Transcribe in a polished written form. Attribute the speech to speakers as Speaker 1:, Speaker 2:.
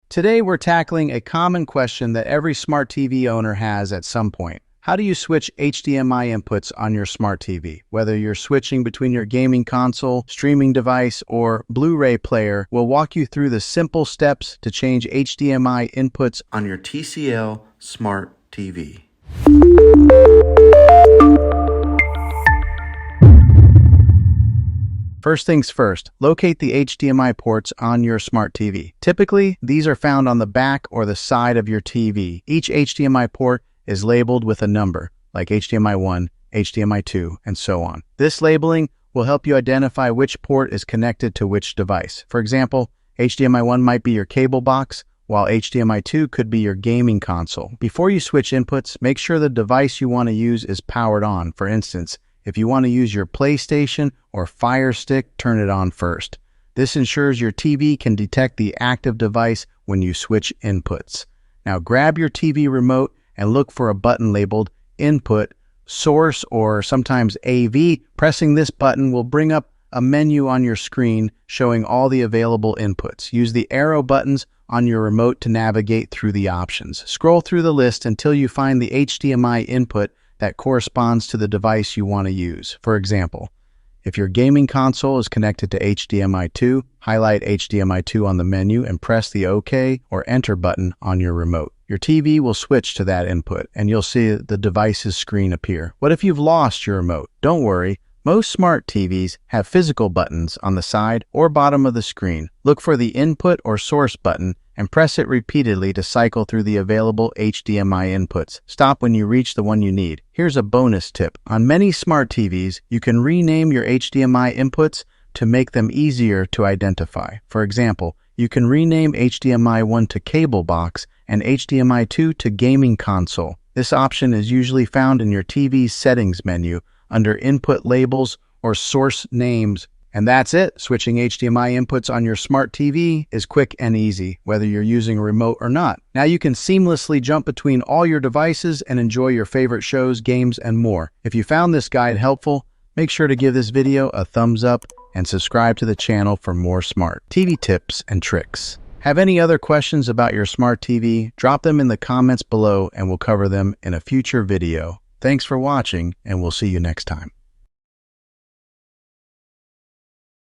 Speaker 1: Today we're tackling a common question that every smart TV owner has at some point. How do you switch HDMI inputs on your smart TV? Whether you're switching between your gaming console, streaming device, or Blu-ray player, we'll walk you through the simple steps to change HDMI inputs on your TCL Smart TV. First things first, locate the HDMI ports on your smart TV. Typically, these are found on the back or the side of your TV. Each HDMI port is labeled with a number, like HDMI 1, HDMI 2, and so on. This labeling will help you identify which port is connected to which device. For example, HDMI 1 might be your cable box, while HDMI 2 could be your gaming console. Before you switch inputs, make sure the device you want to use is powered on. For instance, if you want to use your PlayStation or Fire Stick, turn it on first. This ensures your TV can detect the active device when you switch inputs. Now grab your TV remote and look for a button labeled Input, Source, or sometimes AV. Pressing this button will bring up a menu on your screen showing all the available inputs. Use the arrow buttons on your remote to navigate through the options. Scroll through the list until you find the HDMI input that corresponds to the device you want to use. For example, if your gaming console is connected to HDMI 2, highlight HDMI 2 on the menu and press the OK or Enter button on your remote. Your TV will switch to that input and you'll see the device's screen appear. What if you've lost your remote? Don't worry. Most smart TVs have physical buttons on the side or bottom of the screen. Look for the Input or Source button and press it repeatedly to cycle through the available HDMI inputs. Stop when you reach the one you need. Here's a bonus tip. On many smart TVs, you can rename your HDMI inputs to make them easier to identify. For example, you can rename HDMI 1 to cable box and HDMI 2 to gaming console. This option is usually found in your TV's settings menu under input labels or source names. And that's it. Switching HDMI inputs on your smart TV is quick and easy, whether you're using a remote or not. Now you can seamlessly jump between all your devices and enjoy your favorite shows, games, and more. If you found this guide helpful, make sure to give this video a thumbs up and subscribe to the channel for more smart TV tips and tricks. Have any other questions about your smart TV? Drop them in the comments below and we'll cover them in a future video. Thanks for watching, and we'll see you next time.